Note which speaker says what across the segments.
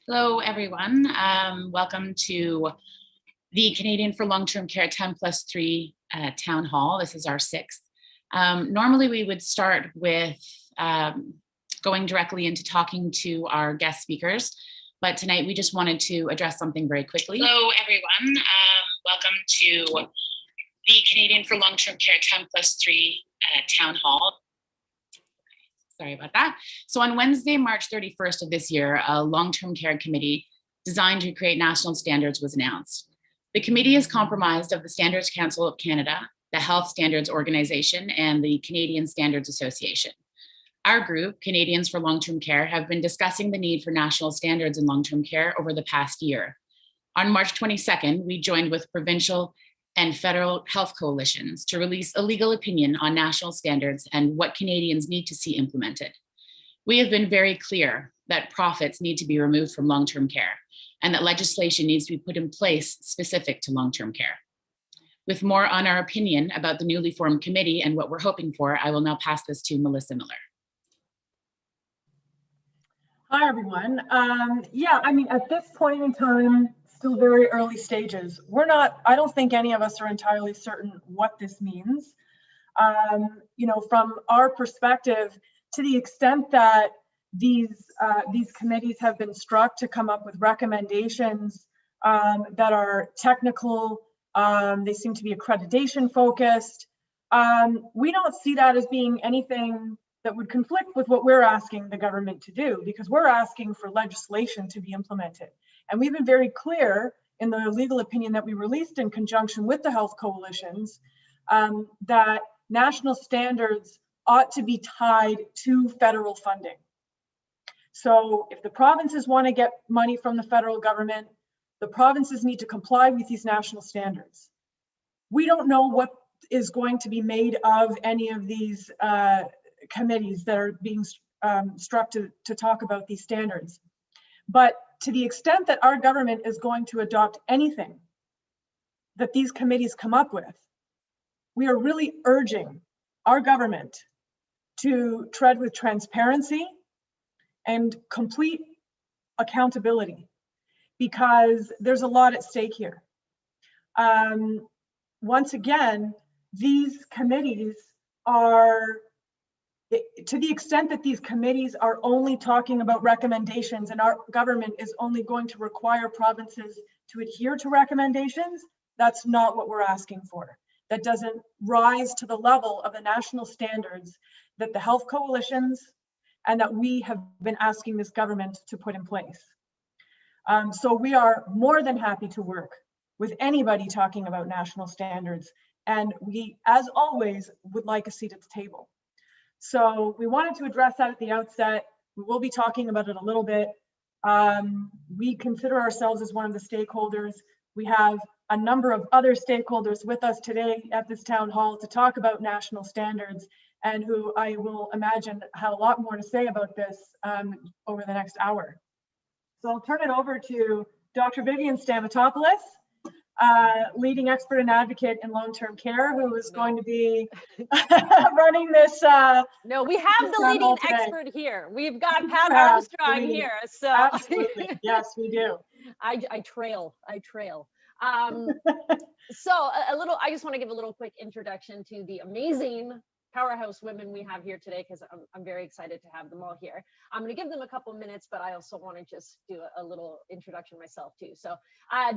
Speaker 1: Hello, everyone. Welcome to the Canadian for Long-Term Care 10+3 Town Hall. This is our sixth. Normally, we would start with going directly into talking to our guest speakers, but tonight we just wanted to address something very quickly. Hello, everyone. Welcome to the Canadian for Long-Term Care 10+3 Town Hall. Sorry about that. So on Wednesday, March 31st of this year, a long-term care committee designed to create national standards was announced. The committee is comprised of the Standards Council of Canada, the Health Standards Organization, and the Canadian Standards Association. Our group, Canadians for Long-Term Care, have been discussing the need for national standards in long-term care over the past year. On March 22nd, we joined with provincial and federal health coalitions to release a legal opinion on national standards and what Canadians need to see implemented. We have been very clear that profits need to be removed from long-term care and that legislation needs to be put in place specific to long-term care. With more on our opinion about the newly formed committee and what we're hoping for, I will now pass this to Melissa Miller.
Speaker 2: Hi, everyone. At this point in time, still very early stages. I don't think any of us are entirely certain what this means. From our perspective, to the extent that these committees have been struck to come up with recommendations that are technical, they seem to be accreditation focused. We don't see that as being anything that would conflict with what we're asking the government to do, because we're asking for legislation to be implemented. And we've been very clear in the legal opinion that we released in conjunction with the health coalitions that national standards ought to be tied to federal funding. So if the provinces want to get money from the federal government, the provinces need to comply with these national standards. We don't know what is going to be made of any of these committees that are being struck to talk about these standards. But to the extent that our government is going to adopt anything that these committees come up with, we are really urging our government to tread with transparency and complete accountability, because there's a lot at stake here. Once again, these committees are, to the extent that these committees are only talking about recommendations and our government is only going to require provinces to adhere to recommendations, that's not what we're asking for. That doesn't rise to the level of the national standards that the health coalitions and that we have been asking this government to put in place. So we are more than happy to work with anybody talking about national standards. And we, as always, would like a seat at the table. So we wanted to address that at the outset. We will be talking about it a little bit. We consider ourselves as one of the stakeholders. We have a number of other stakeholders with us today at this town hall to talk about national standards, and who I will imagine have a lot more to say about this over the next hour. So I'll turn it over to Dr. Vivian Stamatopoulos, leading expert and advocate in long-term care, who is going to be running this.
Speaker 3: No, we have the leading expert here. We've got Pat Armstrong here. So
Speaker 2: absolutely, yes, we do.
Speaker 3: I trail. So I just want to give a little quick introduction to the amazing powerhouse women we have here today, because I'm very excited to have them all here. I'm going to give them a couple minutes, but I also want to just do a little introduction myself too. So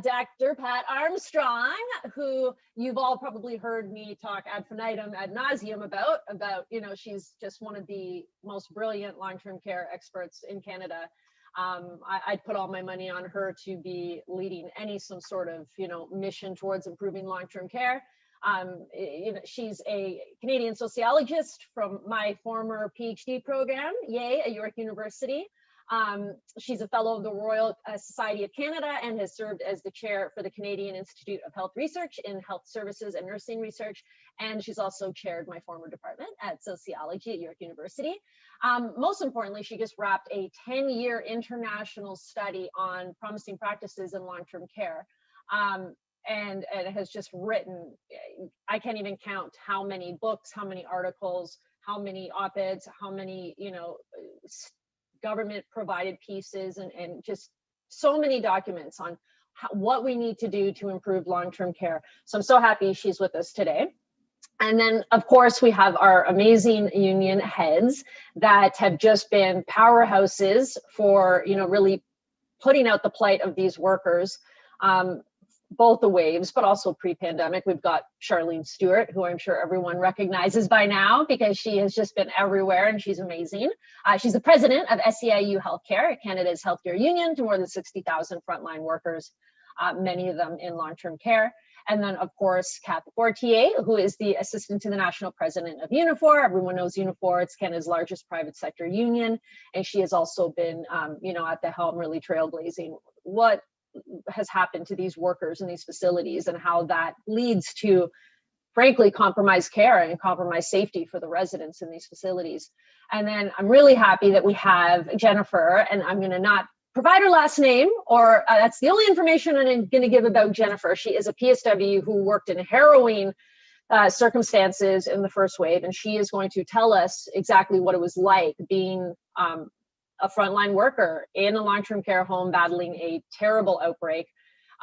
Speaker 3: Dr. Pat Armstrong, who you've all probably heard me talk ad nauseum about, she's just one of the most brilliant long-term care experts in Canada. I'd put all my money on her to be leading some sort of, mission towards improving long-term care. She's a Canadian sociologist from my former PhD program, at York University. She's a fellow of the Royal Society of Canada and has served as the chair for the Canadian Institute of Health Research in Health Services and Nursing Research. And she's also chaired my former department at sociology at York University. Most importantly, she just wrapped a 10-year international study on promising practices in long-term care. And has just written, I can't even count how many books, how many articles, how many op-eds, how many, government provided pieces, and just so many documents on what we need to do to improve long-term care. So I'm so happy she's with us today. And then, of course, we have our amazing union heads that have just been powerhouses for, really putting out the plight of these workers, both the waves, but also pre-pandemic. We've got Sharleen Stewart, who I'm sure everyone recognizes by now because she has just been everywhere and she's amazing. She's the president of SEIU Healthcare, Canada's healthcare union, to more than 60,000 frontline workers, many of them in long-term care. And then, of course, Katha Fortier, who is the assistant to the national president of Unifor. Everyone knows Unifor. It's Canada's largest private sector union. And she has also been, at the helm, really trailblazing what has happened to these workers in these facilities and how that leads to, frankly, compromised care and compromised safety for the residents in these facilities. And then I'm really happy that we have Jennifer, and I'm going to not provide her last name, or that's the only information I'm going to give about Jennifer. She is a PSW who worked in harrowing circumstances in the first wave, and she is going to tell us exactly what it was like being a frontline worker in a long-term care home battling a terrible outbreak,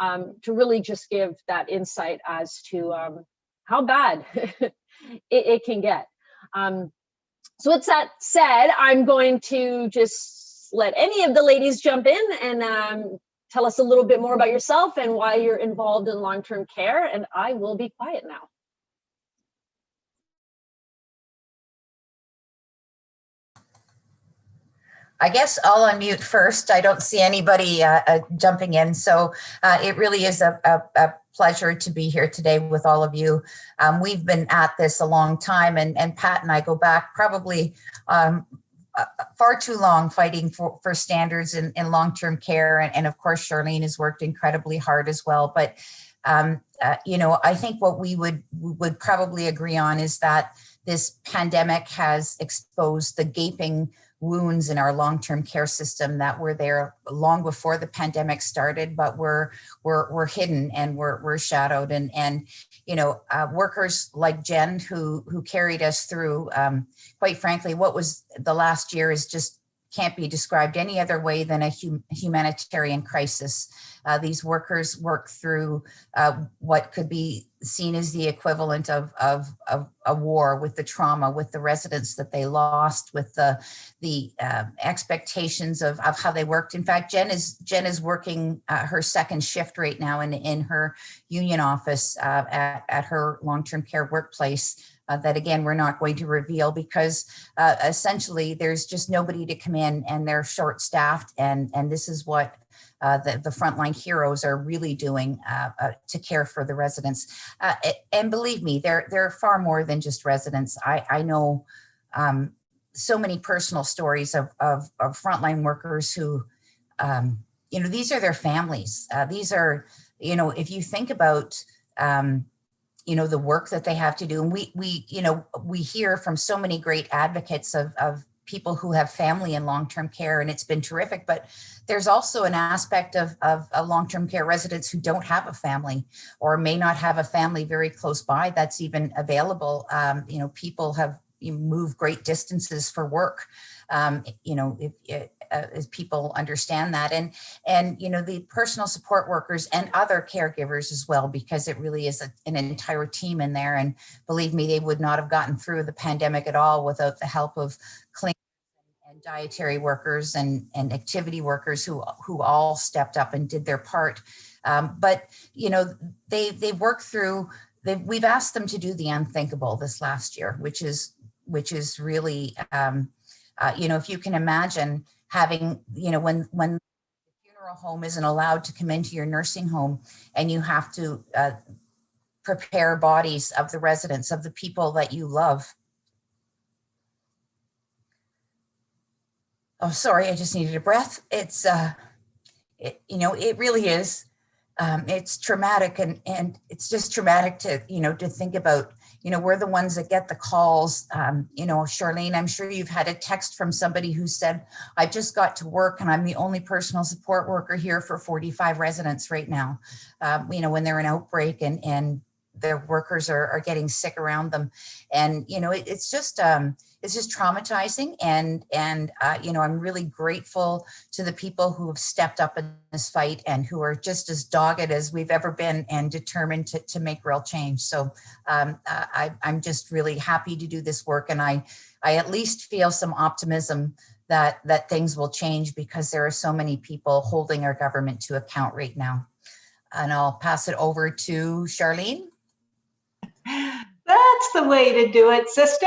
Speaker 3: to really just give that insight as to how bad it can get. So with that said, I'm going to just let any of the ladies jump in and tell us a little bit more about yourself and why you're involved in long-term care, and I will be quiet now.
Speaker 4: I guess I'll unmute first. I don't see anybody jumping in, so it really is a pleasure to be here today with all of you. We've been at this a long time, and Pat and I go back probably far too long fighting for standards in long-term care. And of course, Sharleen has worked incredibly hard as well. But, I think what we would probably agree on is that this pandemic has exposed the gaping wounds in our long-term care system that were there long before the pandemic started, but were hidden and were shadowed. And workers like Jen, who carried us through, quite frankly, what was the last year is just can't be described any other way than a humanitarian crisis. These workers work through what could be seen as the equivalent of a war, with the trauma, with the residents that they lost, with the expectations of how they worked. In fact, Jen is working her second shift right now in her union office at her long-term care workplace. That again, we're not going to reveal because essentially there's just nobody to come in and they're short-staffed, and this is what the frontline heroes are really doing to care for the residents. And believe me, they're far more than just residents. I know so many personal stories of frontline workers who, these are their families. These are, if you think about the work that they have to do. And we hear from so many great advocates of people who have family in long-term care, and it's been terrific. But there's also an aspect of long-term care residents who don't have a family or may not have a family very close by that's even available. People have moved great distances for work. As people understand that, and the personal support workers and other caregivers as well, because it really is an entire team in there. And believe me, they would not have gotten through the pandemic at all without the help of cleaners and dietary workers and activity workers who all stepped up and did their part. But they worked through. We've asked them to do the unthinkable this last year, which is really, if you can imagine having, when the funeral home isn't allowed to come into your nursing home and you have to prepare bodies of the residents, of the people that you love. Oh, sorry, I just needed a breath. It's, it really is. It's traumatic, and it's just traumatic to, to think about. We're the ones that get the calls. Sharleen, I'm sure you've had a text from somebody who said, I just got to work and I'm the only personal support worker here for 45 residents right now. When they're in outbreak and their workers are getting sick around them. And, you know, it's just traumatizing. And you know, I'm really grateful to the people who have stepped up in this fight and who are just as dogged as we've ever been and determined to make real change. So I'm just really happy to do this work. And I at least feel some optimism that things will change, because there are so many people holding our government to account right now. And I'll pass it over to Sharleen.
Speaker 5: That's the way to do it, sister.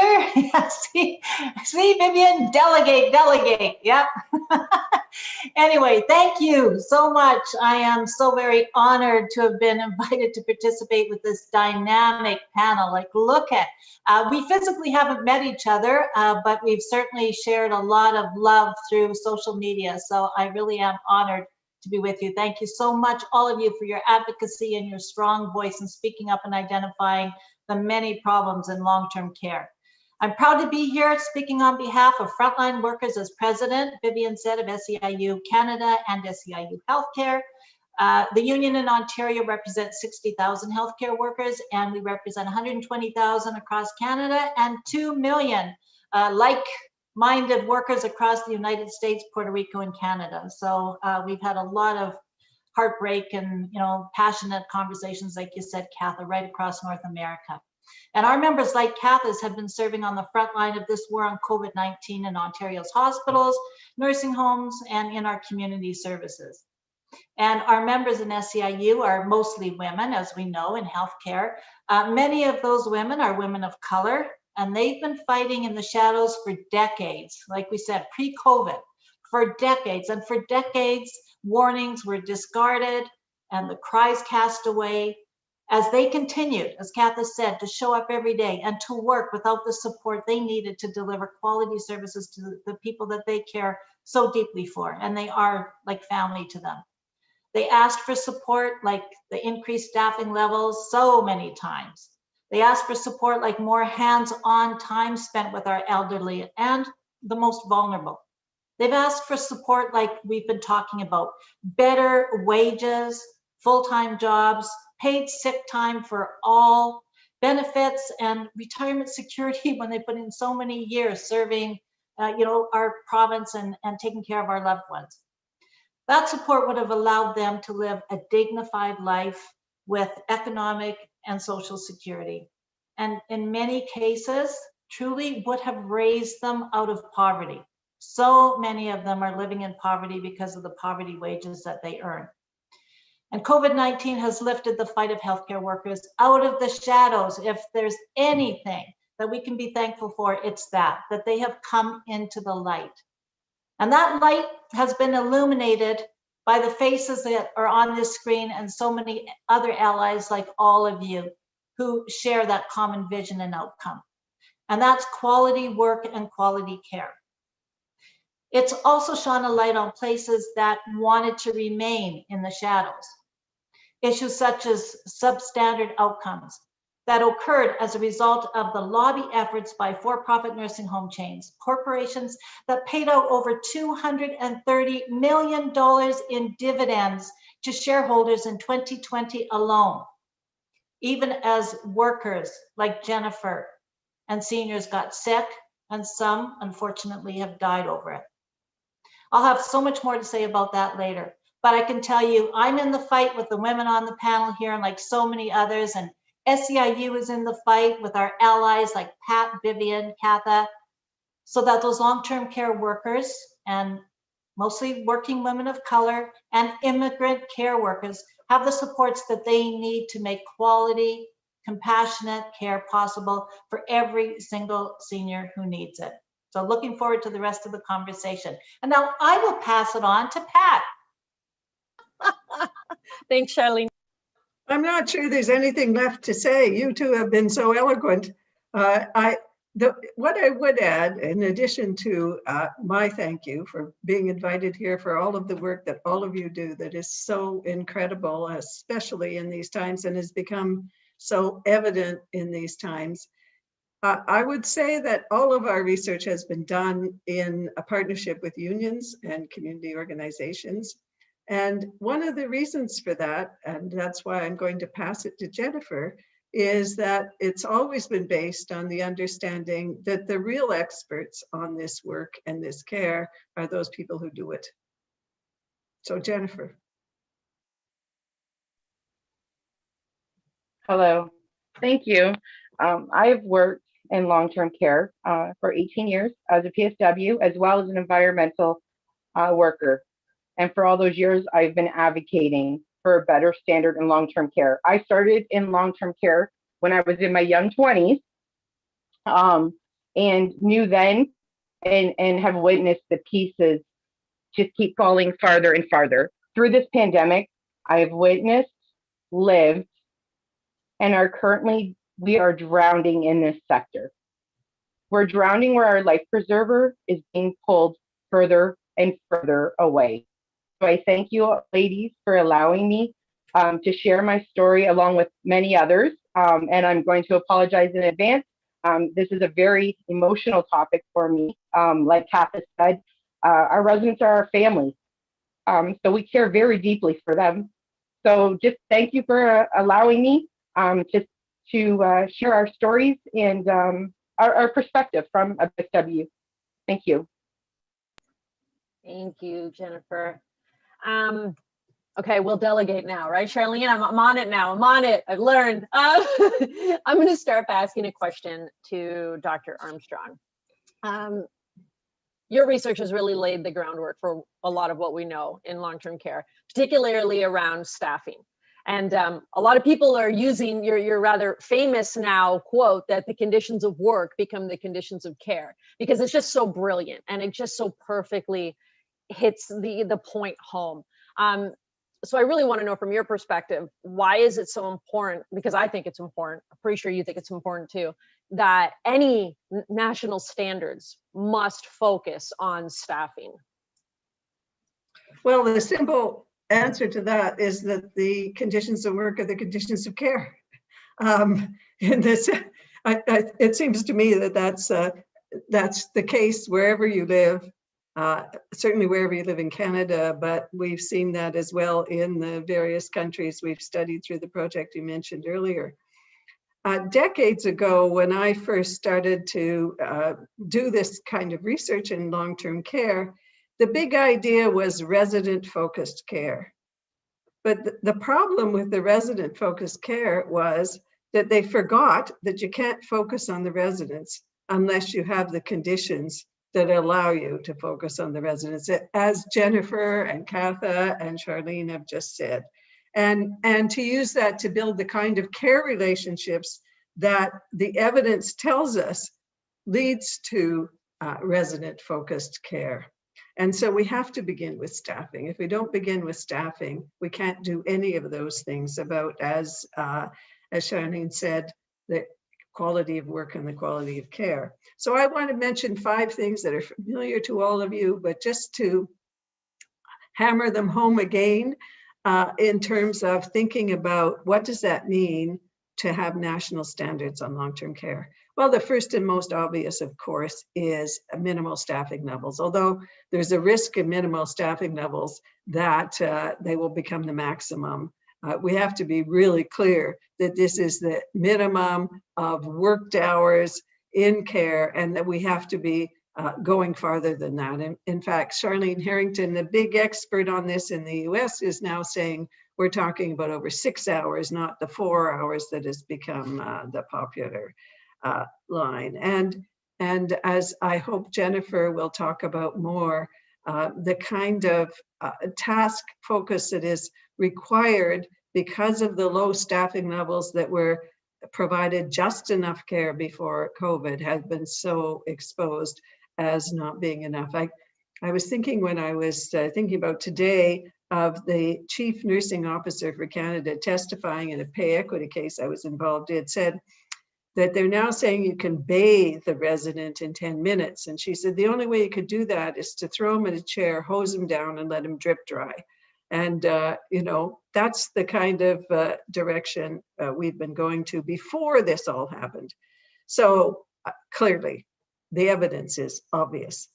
Speaker 5: see, Vivian, delegate. Yep. Anyway, thank you so much. I am so very honored to have been invited to participate with this dynamic panel. Like, look at, we physically haven't met each other, but we've certainly shared a lot of love through social media. So I really am honored to be with you. Thank you so much, all of you, for your advocacy and your strong voice in speaking up and identifying the many problems in long-term care. I'm proud to be here speaking on behalf of frontline workers as president, Vivian said, of SEIU Canada and SEIU Healthcare. The union in Ontario represents 60,000 healthcare workers, and we represent 120,000 across Canada and 2 million like-minded workers across the United States, Puerto Rico, and Canada. So we've had a lot of heartbreak and, you know, passionate conversations, like you said, Katha, right across North America. And our members, like Katha's, have been serving on the front line of this war on COVID-19 in Ontario's hospitals, nursing homes, and in our community services. And our members in SEIU are mostly women, as we know, in healthcare. Many of those women are women of color, and they've been fighting in the shadows for decades. Like we said, pre-COVID, for decades. And for decades, warnings were discarded and the cries cast away as they continued, as Katha said, to show up every day and to work without the support they needed to deliver quality services to the people that they care so deeply for, and they are like family to them. They asked for support, like the increased staffing levels, so many times. They asked for support like more hands-on time spent with our elderly and the most vulnerable. They've asked for support like we've been talking about, better wages, full-time jobs, paid sick time for all, benefits, and retirement security when they put in so many years serving you know, our province and taking care of our loved ones. That support would have allowed them to live a dignified life with economic and social security. And in many cases, truly would have raised them out of poverty. So many of them are living in poverty because of the poverty wages that they earn. And COVID-19 has lifted the fight of healthcare workers out of the shadows. If there's anything that we can be thankful for, it's that they have come into the light. And that light has been illuminated by the faces that are on this screen and so many other allies like all of you who share that common vision and outcome. And that's quality work and quality care. It's also shone a light on places that wanted to remain in the shadows. Issues such as substandard outcomes that occurred as a result of the lobby efforts by for-profit nursing home chains, corporations that paid out over $230 million in dividends to shareholders in 2020 alone, even as workers like Jennifer and seniors got sick, and some unfortunately have died over it. I'll have so much more to say about that later. But I can tell you, I'm in the fight with the women on the panel here, and like so many others, and SEIU is in the fight with our allies like Pat, Vivian, Katha, so that those long-term care workers, and mostly working women of color and immigrant care workers, have the supports that they need to make quality, compassionate care possible for every single senior who needs it. So looking forward to the rest of the conversation. And now I will pass it on to Pat.
Speaker 3: Thanks, Sharleen.
Speaker 6: I'm not sure there's anything left to say. You two have been so eloquent. What I would add, in addition to my thank you for being invited here, for all of the work that all of you do that is so incredible, especially in these times, and has become so evident in these times. I would say that all of our research has been done in a partnership with unions and community organizations. And one of the reasons for that, and that's why I'm going to pass it to Jennifer, is that it's always been based on the understanding that the real experts on this work and this care are those people who do it. So Jennifer.
Speaker 7: Hello, thank you. I've worked in long-term care for 18 years as a PSW, as well as an environmental worker. And for all those years, I've been advocating for a better standard in long-term care. I started in long-term care when I was in my young 20s, and knew then and have witnessed the pieces just keep falling farther and farther. Through this pandemic, I've witnessed, lived, and we are drowning in this sector. We're drowning where our life preserver is being pulled further and further away. So I thank you, ladies, for allowing me to share my story along with many others. And I'm going to apologize in advance. This is a very emotional topic for me. Like Katha said, our residents are our family. So we care very deeply for them. So just thank you for allowing me to share our stories and our perspective from a PSW. Thank you.
Speaker 3: Thank you, Jennifer. Okay, we'll delegate now, right, Sharleen? I'm on it now. I'm on it. I've learned. I'm going to start by asking a question to Dr. Armstrong. Your research has really laid the groundwork for a lot of what we know in long-term care, particularly around staffing. And a lot of people are using your rather famous now quote that the conditions of work become the conditions of care, because it's just so brilliant and it just so perfectly hits the point home. So I really want to know from your perspective, why is it so important? Because I think it's important. I'm pretty sure you think it's important too, that any national standards must focus on staffing.
Speaker 6: Well, the simple answer to that is that the conditions of work are the conditions of care. In this, it seems to me that that's the case wherever you live. Certainly wherever you live in Canada, but we've seen that as well in the various countries we've studied through the project you mentioned earlier. Decades ago, when I first started to do this kind of research in long-term care, the big idea was resident-focused care. But the problem with the resident-focused care was that they forgot that you can't focus on the residents unless you have the conditions that allow you to focus on the residents, as Jennifer and Katha and Sharleen have just said. And to use that to build the kind of care relationships that the evidence tells us leads to resident-focused care. And so we have to begin with staffing. If we don't begin with staffing, we can't do any of those things about, as Sharleen said, the quality of work and the quality of care. So I want to mention 5 things that are familiar to all of you, but just to hammer them home again in terms of thinking about what does that mean to have national standards on long-term care. Well, the first and most obvious, of course, is minimal staffing levels, although there's a risk in minimal staffing levels that they will become the maximum. We have to be really clear that this is the minimum of worked hours in care, and that we have to be going farther than that. And in fact, Sharleen Harrington, the big expert on this in the US, is now saying we're talking about over 6 hours, not the 4 hours that has become the popular line. And as I hope Jennifer will talk about more, the kind of task focus that is required because of the low staffing levels that were provided just enough care before COVID has been so exposed as not being enough. I was thinking when I was thinking about today of the chief nursing officer for Canada testifying in a pay equity case I was involved in, said that they're now saying you can bathe the resident in 10 minutes. And she said, the only way you could do that is to throw him in a chair, hose him down and let him drip dry. And, you know, that's the kind of direction we've been going to before this all happened. So clearly, the evidence is obvious.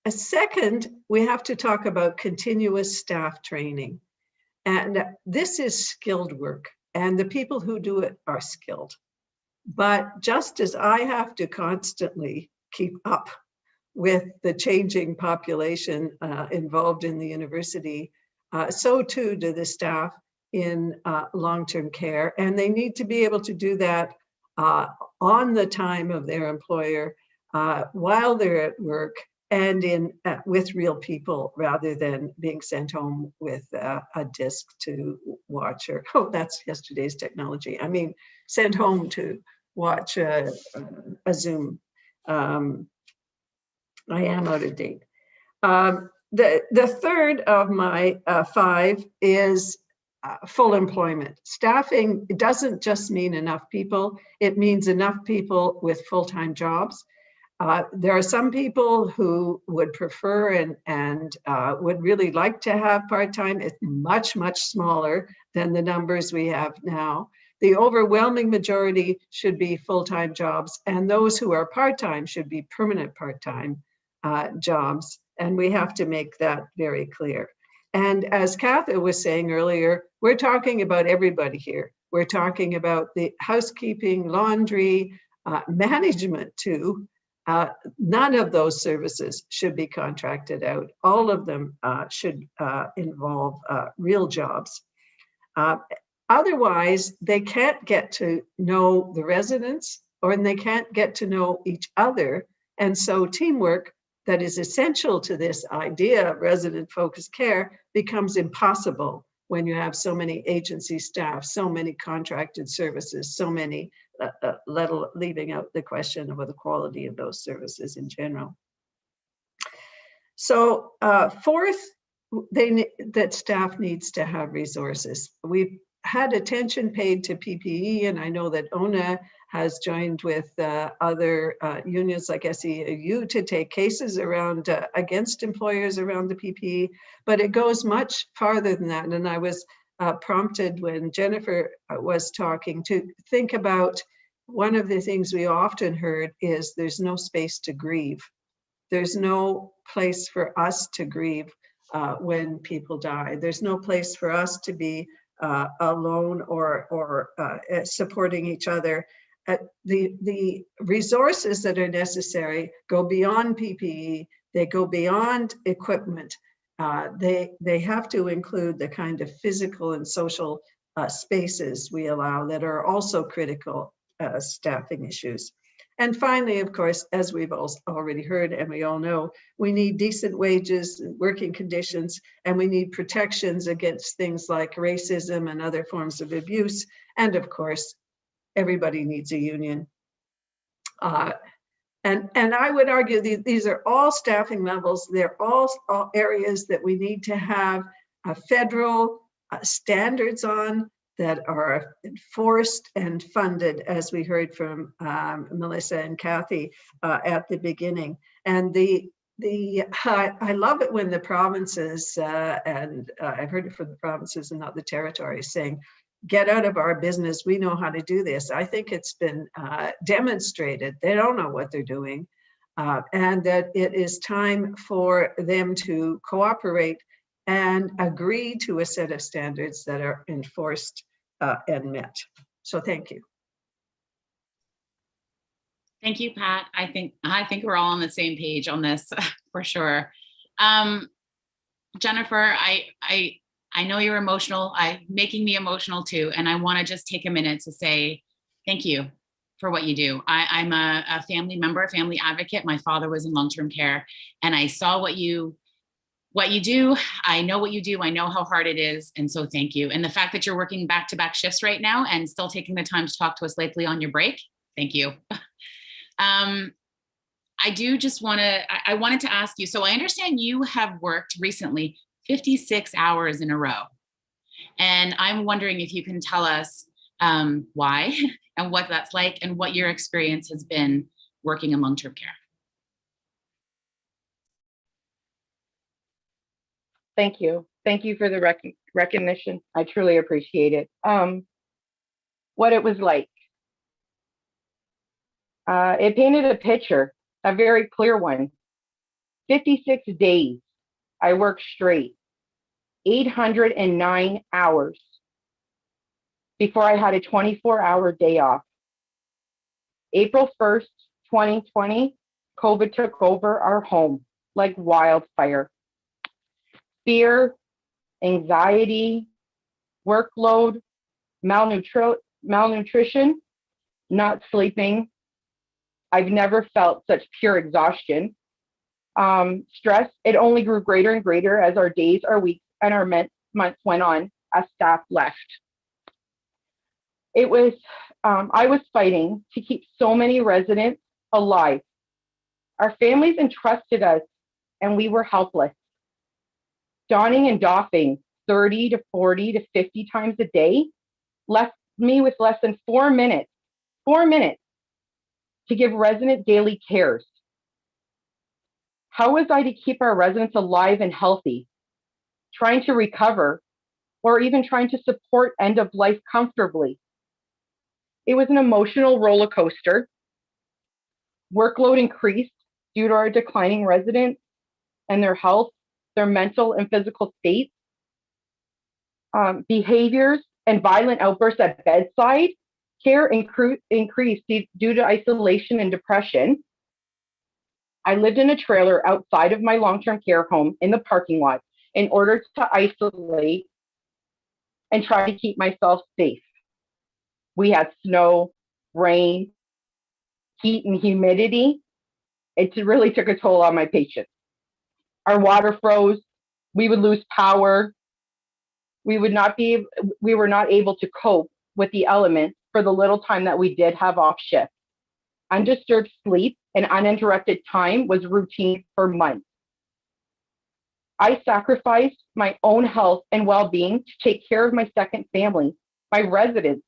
Speaker 6: A second, we have to talk about continuous staff training. And this is skilled work. and the people who do it are skilled. But just as I have to constantly keep up with the changing population involved in the university, so too do the staff in long-term care, and they need to be able to do that on the time of their employer, while they're at work, and with real people, rather than being sent home with a disc to watch, or, oh, that's yesterday's technology. I mean, sent home to watch a Zoom. I am out of date. The third of my 5 is full employment. Staffing doesn't just mean enough people, it means enough people with full-time jobs. There are some people who would prefer and would really like to have part-time. It's much, much smaller than the numbers we have now. The overwhelming majority should be full-time jobs, and those who are part-time should be permanent part-time jobs. And we have to make that very clear. And as Katha was saying earlier, we're talking about everybody here. We're talking about the housekeeping, laundry, management too. None of those services should be contracted out. All of them should involve real jobs. Otherwise, they can't get to know the residents, or they can't get to know each other. And so teamwork that is essential to this idea of resident-focused care becomes impossible when you have so many agency staff, so many contracted services, so many, leaving out the question of the quality of those services in general. So fourth, that staff needs to have resources. We've had attention paid to PPE, and I know that ONA has joined with other unions like SEIU to take cases around against employers around the PPE, but it goes much farther than that. And I was prompted when Jennifer was talking to think about one of the things we often heard is there's no space to grieve. There's no place for us to grieve when people die. There's no place for us to be alone or supporting each other. The resources that are necessary go beyond PPE, they go beyond equipment. They have to include the kind of physical and social spaces we allow that are also critical staffing issues. And finally, of course, as we've already heard and we all know, we need decent wages, working conditions, and we need protections against things like racism and other forms of abuse. And of course, everybody needs a union. And I would argue these are all staffing levels. They're all areas that we need to have federal standards on, that are enforced and funded, as we heard from Melissa and Kathy at the beginning. And I love it when the provinces, and I've heard it from the provinces and not the territories, saying, get out of our business, we know how to do this. I think it's been demonstrated they don't know what they're doing, and that it is time for them to cooperate and agree to a set of standards that are enforced and met. So thank you.
Speaker 1: Thank you, Pat. I think we're all on the same page on this for sure. Jennifer, I know you're emotional. Making me emotional too, and I want to just take a minute to say thank you for what you do. I'm a family member, a family advocate. My father was in long-term care, and I saw what you do. I know what you do. I know how hard it is. And so thank you. And the fact that you're working back-to-back shifts right now and still taking the time to talk to us lately on your break, thank you. I do just I wanted to ask you, so I understand you have worked recently 56 hours in a row. And I'm wondering if you can tell us why and what that's like and what your experience has been working in long-term care.
Speaker 7: Thank you. Thank you for the recognition. I truly appreciate it. What it was like. It painted a picture, a very clear one. 56 days I worked straight, 809 hours. before I had a 24-hour day off. April 1st, 2020, COVID took over our home like wildfire. Fear, anxiety, workload, malnutrition, not sleeping. I've never felt such pure exhaustion. Stress, it only grew greater and greater as our days, our weeks, and our months went on as staff left. It was, I was fighting to keep so many residents alive. Our families entrusted us and we were helpless. Donning and doffing 30 to 40 to 50 times a day left me with less than 4 minutes to give resident daily cares. How was I to keep our residents alive and healthy, trying to recover, or even trying to support end of life comfortably? It was an emotional roller coaster. Workload increased due to our declining residents and their health, their mental and physical states. Behaviors and violent outbursts at bedside care increased due to isolation and depression. I lived in a trailer outside of my long-term care home in the parking lot in order to isolate and try to keep myself safe. We had snow, rain, heat, and humidity. It really took a toll on my patients. Our water froze. We would lose power. We were not able to cope with the elements for the little time that we did have off shift. Undisturbed sleep and uninterrupted time was routine for months. I sacrificed my own health and well-being to take care of my second family, my residents,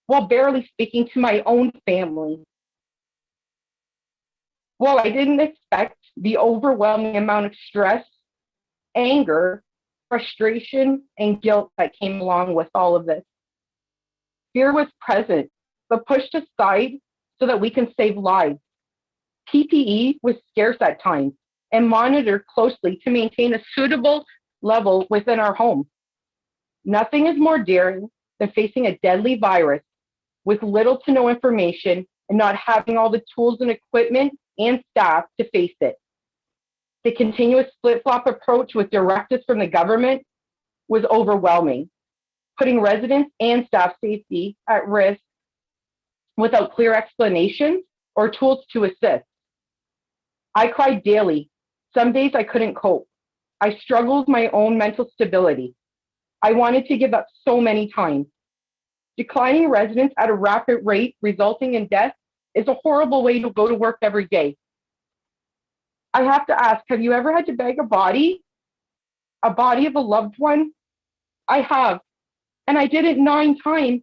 Speaker 7: while barely speaking to my own family. While I didn't expect the overwhelming amount of stress, anger, frustration, and guilt that came along with all of this. Fear was present, but pushed aside so that we can save lives. PPE was scarce at times and monitored closely to maintain a suitable level within our home. Nothing is more daring than facing a deadly virus with little to no information and not having all the tools and equipment and staff to face it. The continuous flip-flop approach with directives from the government was overwhelming, putting residents and staff safety at risk without clear explanations or tools to assist. I cried daily. Some days I couldn't cope. I struggled with my own mental stability. I wanted to give up so many times. Declining residents at a rapid rate resulting in death is a horrible way to go to work every day. I have to ask, have you ever had to beg a body of a loved one? I have, and I did it 9 times.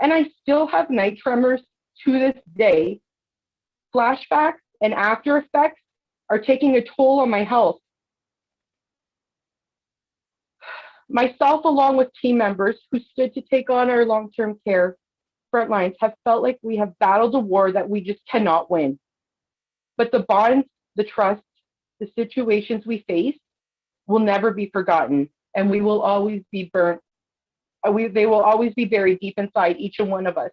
Speaker 7: And I still have night tremors to this day. Flashbacks and after effects are taking a toll on my health. Myself, along with team members who stood to take on our long-term care frontlines, have felt like we have battled a war that we just cannot win. But the bonds, the trust, the situations we face will never be forgotten, and we will always be burnt. They will always be buried deep inside each and one of us.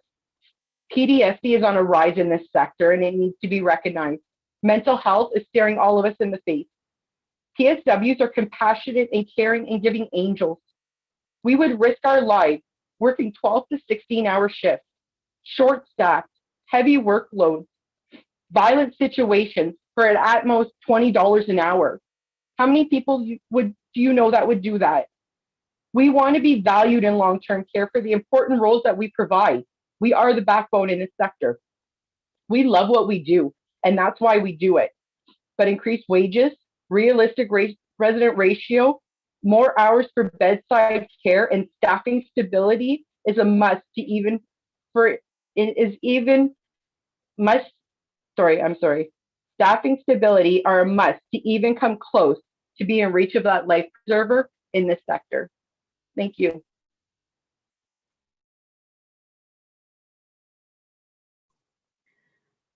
Speaker 7: PTSD is on a rise in this sector, and it needs to be recognized. Mental health is staring all of us in the face. PSWs are compassionate and caring and giving angels. We would risk our lives working 12 to 16-hour shifts, short-staffed, heavy workloads, violent situations for at most $20 an hour. How many people do you know that would do that? We want to be valued in long-term care for the important roles that we provide. We are the backbone in this sector. We love what we do, and that's why we do it. But increased wages, realistic resident ratio, more hours for bedside care, and staffing stability is a must to even Staffing stability are a must to even come close to be in reach of that life preserver in this sector. Thank you.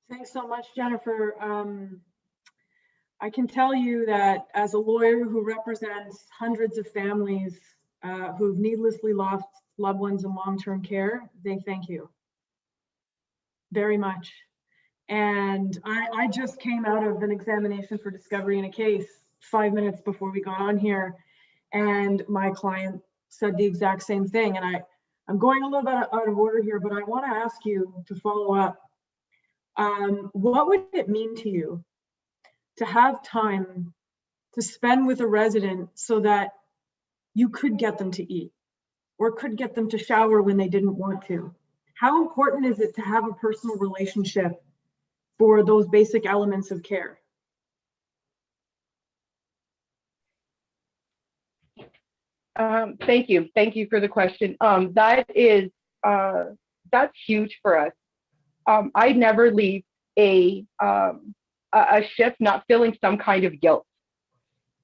Speaker 2: Thanks so much, Jennifer. I can tell you that as a lawyer who represents hundreds of families who've needlessly lost loved ones in long-term care, they thank you very much. And I just came out of an examination for discovery in a case 5 minutes before we got on here, and my client said the exact same thing. And I'm going a little bit out of order here, but I want to ask you to follow up. What would it mean to you to have time to spend with a resident so that you could get them to eat or could get them to shower when they didn't want to? How important is it to have a personal relationship for those basic elements of care?
Speaker 7: Thank you. Thank you for the question. That's huge for us. I never leave a shift not feeling some kind of guilt.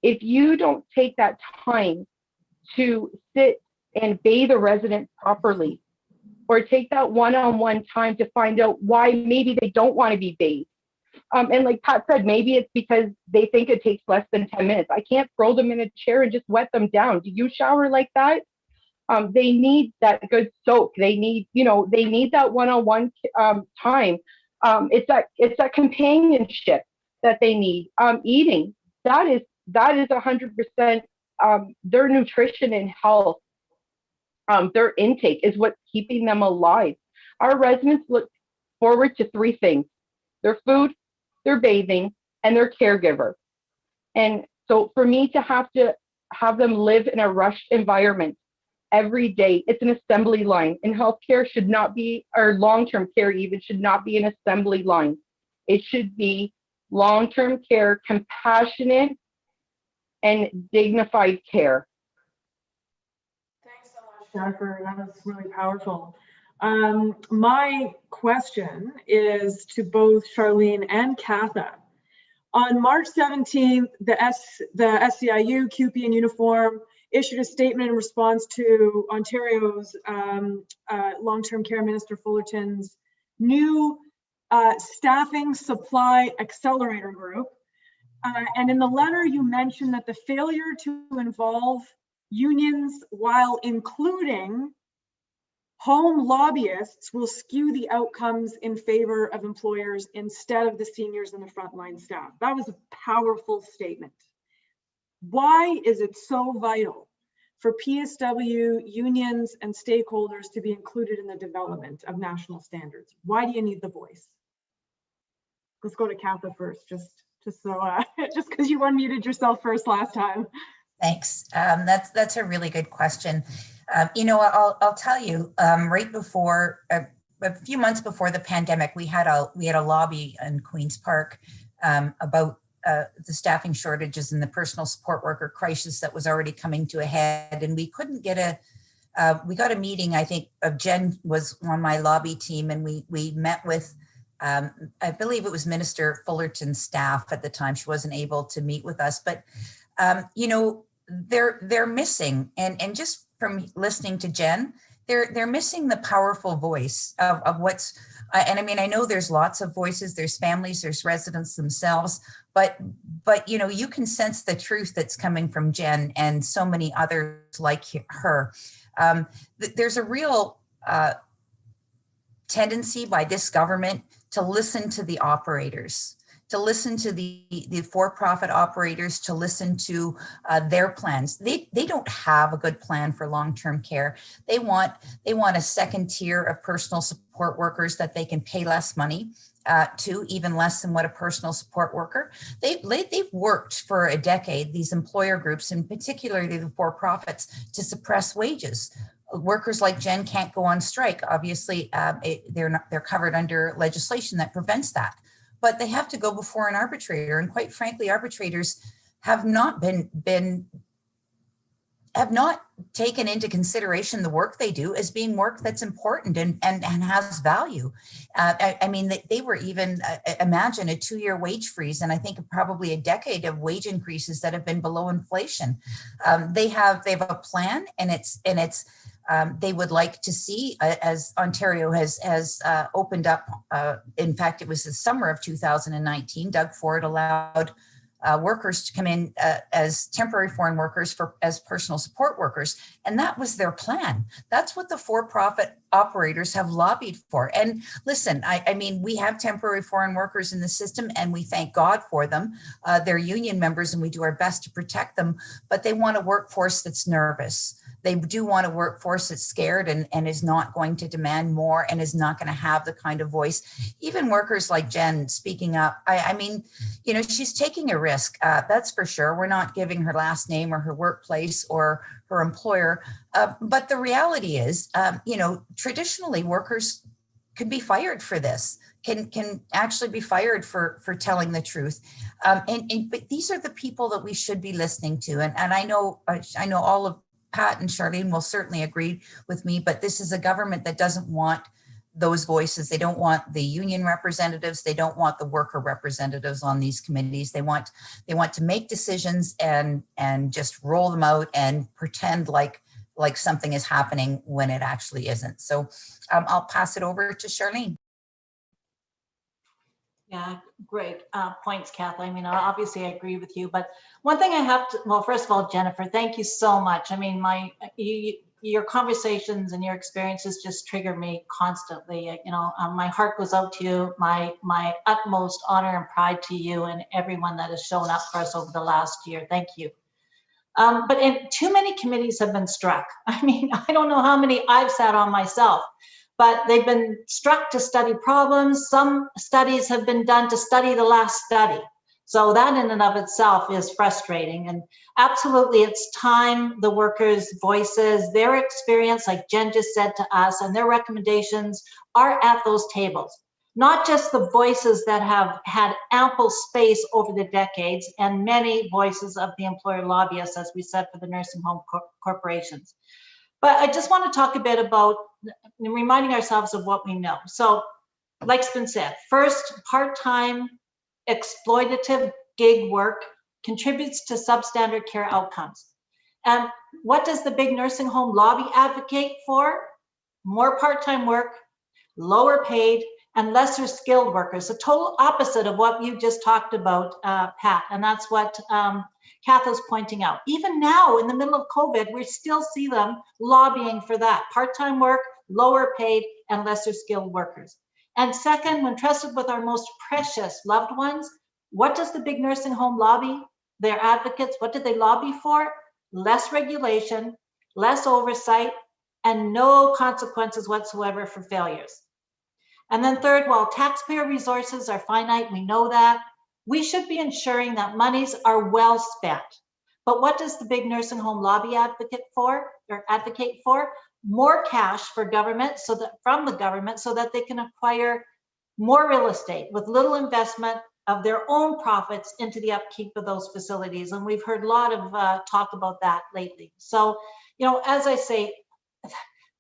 Speaker 7: If you don't take that time to sit and bathe a resident properly, or take that one-on-one time to find out why maybe they don't want to be bathed. And like Pat said, maybe it's because they think it takes less than 10 minutes. I can't throw them in a chair and just wet them down. Do you shower like that? They need that good soak. They need, they need that one-on-one time. It's that companionship that they need. Eating, that is 100% their nutrition and health. Their intake is what's keeping them alive. Our residents look forward to three things: their food, their bathing, and their caregiver. And so for me to have them live in a rushed environment every day, it's an assembly line. And healthcare should not be, or long-term care even, should not be an assembly line. It should be long-term care, compassionate and dignified care.
Speaker 2: Jennifer, that was really powerful. My question is to both Sharleen and Katha. On March 17th, the SEIU, CUPE, and Unifor issued a statement in response to Ontario's long-term care minister Fullerton's new staffing supply accelerator group. And in the letter, you mentioned that the failure to involve unions while including home lobbyists will skew the outcomes in favor of employers instead of the seniors and the frontline staff. That was a powerful statement. Why is it so vital for PSW unions and stakeholders to be included in the development of national standards? Why do you need the voice? Let's go to Katha first, just because you unmuted yourself first last time.
Speaker 4: Thanks. That's a really good question. I'll tell you, right before, a few months before the pandemic, we had a lobby in Queen's Park about the staffing shortages and the personal support worker crisis that was already coming to a head, and we couldn't get we got a meeting. I think Jen was on my lobby team, and we met with I believe it was Minister Fullerton's staff at the time. She wasn't able to meet with us, but they're missing, and just from listening to Jen, they're missing the powerful voice of what's, and I mean, I know there's lots of voices, there's families, there's residents themselves, but you can sense the truth that's coming from Jen and so many others like her. There's a real tendency by this government to listen to the operators, to listen to the for-profit operators, to listen to their plans. They don't have a good plan for long-term care. They want a second tier of personal support workers that they can pay less money to, even less than what a personal support worker. They've worked for a decade, these employer groups, and particularly the for-profits, to suppress wages. Workers like Jen can't go on strike. Obviously, they're covered under legislation that prevents that. But they have to go before an arbitrator, and quite frankly, arbitrators have not taken into consideration the work they do as being work that's important and has value. I mean, they were even imagine a 2-year wage freeze, and I think probably a decade of wage increases that have been below inflation. They have a plan, and it's. They would like to see, as Ontario has opened up, in fact, it was the summer of 2019, Doug Ford allowed workers to come in as temporary foreign workers as personal support workers. And that was their plan. That's what the for-profit operators have lobbied for. And listen, I mean, we have temporary foreign workers in the system and we thank God for them. They're union members and we do our best to protect them, but they want a workforce that's nervous. They do want a workforce that's scared and is not going to demand more and is not going to have the kind of voice. Even workers like Jen speaking up, I mean, you know, she's taking a risk, that's for sure. We're not giving her last name or her workplace or her employer. But the reality is, you know, traditionally workers could be fired for this, can actually be fired for telling the truth. But these are the people that we should be listening to. And I know all of Pat and Sharleen will certainly agree with me, but this is a government that doesn't want those voices. They don't want the union representatives. They don't want the worker representatives on these committees. They want to make decisions and just roll them out and pretend like something is happening when it actually isn't. So I'll pass it over to Sharleen.
Speaker 5: Yeah, great points, Katha. I mean, obviously I agree with you, but one thing I have to, well, first of all, Jennifer, thank you so much. I mean, your conversations and your experiences just trigger me constantly. You know, my heart goes out to you, my utmost honor and pride to you and everyone that has shown up for us over the last year. Thank you. But too many committees have been struck. I mean, I don't know how many I've sat on myself, but they've been struck to study problems. Some studies have been done to study the last study. So that in and of itself is frustrating. And absolutely, it's time the workers' voices, their experience, like Jen just said to us, and their recommendations are at those tables. Not just the voices that have had ample space over the decades and many voices of the employer lobbyists, as we said, for the nursing home corporations. But I just want to talk a bit about reminding ourselves of what we know. So, like's been said, first, part-time exploitative gig work contributes to substandard care outcomes. And what does the big nursing home lobby advocate for? More part-time work, lower paid, and lesser skilled workers, the total opposite of what you just talked about, Pat, and that's what Katha's pointing out. Even now, in the middle of COVID, we still see them lobbying for that. Part-time work, lower paid, and lesser skilled workers. And second, when trusted with our most precious loved ones, what does the big nursing home lobby, their advocates, what do they lobby for? Less regulation, less oversight, and no consequences whatsoever for failures. And then third, while taxpayer resources are finite, we know that, we should be ensuring that monies are well spent. But what does the big nursing home lobby advocate for? More cash for government, from the government, so that they can acquire more real estate with little investment of their own profits into the upkeep of those facilities. And we've heard a lot of talk about that lately. So, you know, as I say,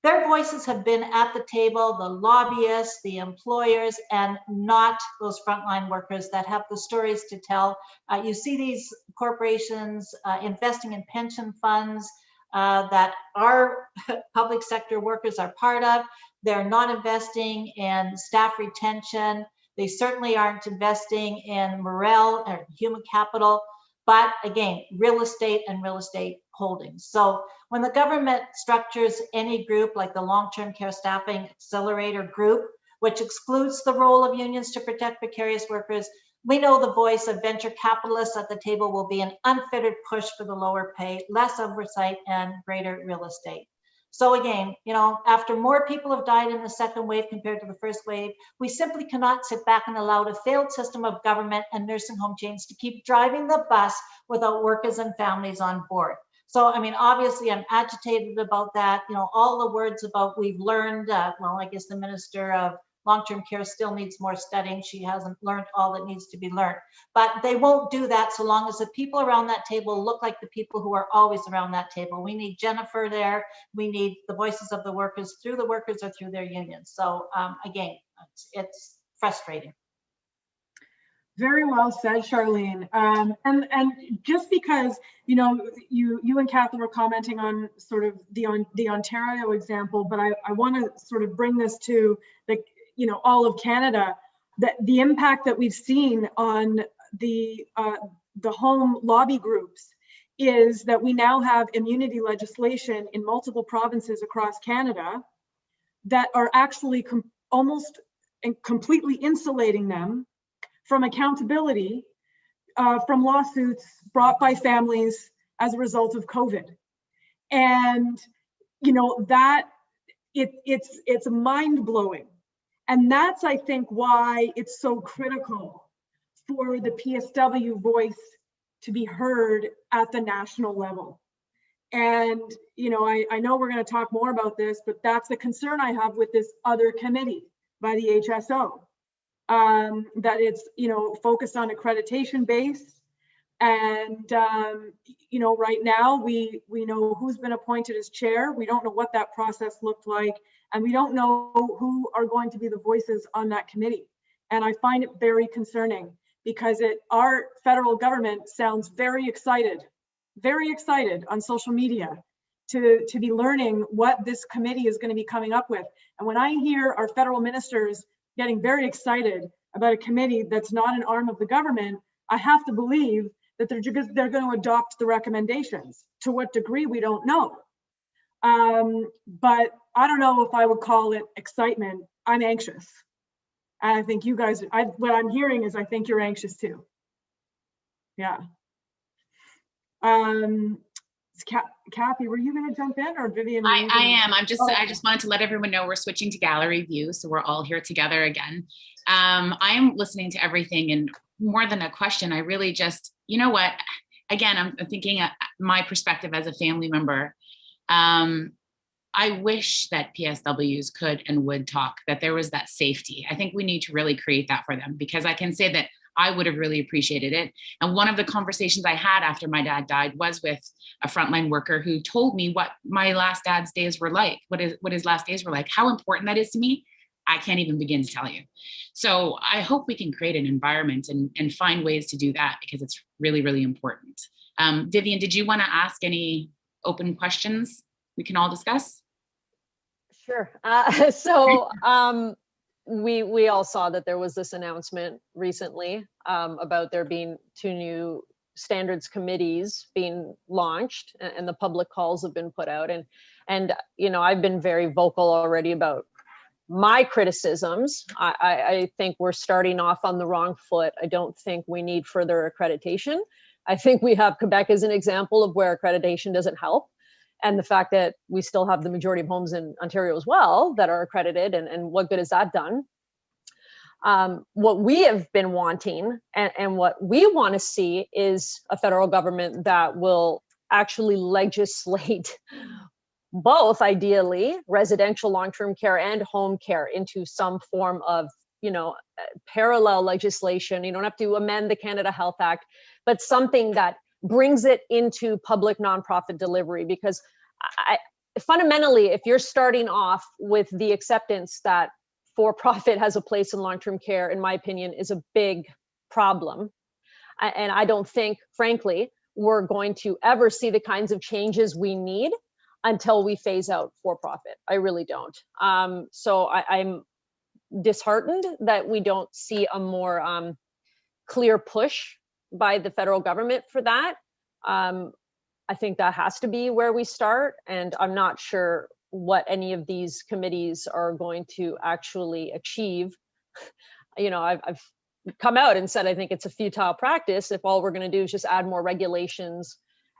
Speaker 5: their voices have been at the table, the lobbyists, the employers, and not those frontline workers that have the stories to tell. You see these corporations investing in pension funds that our public sector workers are part of. They're not investing in staff retention. They certainly aren't investing in morale or human capital, but again, real estate and real estate holdings. So when the government structures any group like the Long-Term Care Staffing Accelerator Group, which excludes the role of unions to protect precarious workers, we know the voice of venture capitalists at the table will be an unfettered push for the lower pay, less oversight, and greater real estate. So again, you know, after more people have died in the second wave compared to the first wave, we simply cannot sit back and allow a failed system of government and nursing home chains to keep driving the bus without workers and families on board. So, I mean, obviously I'm agitated about that. You know, all the words about we've learned, well, I guess the Minister of Long-term care still needs more studying. She hasn't learned all that needs to be learned, but they won't do that so long as the people around that table look like the people who are always around that table. We need Jennifer there. We need the voices of the workers through the workers or through their unions. So again, it's frustrating.
Speaker 2: Very well said, Sharleen. And just because, you know, you and Katha were commenting on sort of the Ontario example, but I want to sort of bring this to the, you know, all of Canada, that the impact that we've seen on the the home lobby groups is that we now have immunity legislation in multiple provinces across Canada that are actually almost and completely insulating them from accountability from lawsuits brought by families as a result of COVID. And you know that it's mind-blowing. And that's, I think, why it's so critical for the PSW voice to be heard at the national level. And, you know, I know we're going to talk more about this, but that's the concern I have with this other committee by the HSO, that it's, you know, focused on accreditation base. And, you know, right now we know who's been appointed as chair. We don't know what that process looked like. And we don't know who are going to be the voices on that committee. And I find it very concerning because our federal government sounds very excited on social media to be learning what this committee is going to be coming up with. And when I hear our federal ministers getting very excited about a committee that's not an arm of the government, I have to believe that they're going to adopt the recommendations. To what degree, we don't know. But I don't know if I would call it excitement. I'm anxious. And I think you guys, what I'm hearing is I think you're anxious too. Yeah. Kathy, were you going to jump in, or Vivian?
Speaker 1: I am. I just wanted to let everyone know we're switching to gallery view, so we're all here together again. I am listening to everything, and more than a question, I really just, you know what? Again, I'm thinking my perspective as a family member. I wish that PSWs could and would talk, that there was that safety. I think we need to really create that for them, because I can say that I would have really appreciated it. And one of the conversations I had after my dad died was with a frontline worker who told me what my last dad's days were like, what his last days were like, how important that is to me. I can't even begin to tell you. So I hope we can create an environment and find ways to do that, because it's really, really important. Vivian, did you want to ask any open questions we can all discuss?
Speaker 3: Sure. We all saw that there was this announcement recently about there being 2 new standards committees being launched, and the public calls have been put out. And you know, I've been very vocal already about my criticisms. I think we're starting off on the wrong foot. I don't think we need further accreditation. I think we have Quebec as an example of where accreditation doesn't help. And the fact that we still have the majority of homes in Ontario as well that are accredited, and what good has that done? What we have been wanting and what we want to see is a federal government that will actually legislate both, ideally, residential long-term care and home care into some form of, you know, parallel legislation. You don't have to amend the Canada Health Act, but something that brings it into public nonprofit delivery. Because fundamentally, if you're starting off with the acceptance that for-profit has a place in long-term care, in my opinion, is a big problem. And I don't think, frankly, we're going to ever see the kinds of changes we need until we phase out for-profit. I really don't. So I'm disheartened that we don't see a more clear push by the federal government for that. I think that has to be where we start, and I'm not sure what any of these committees are going to actually achieve. You know, I've come out and said I think it's a futile practice if all we're going to do is just add more regulations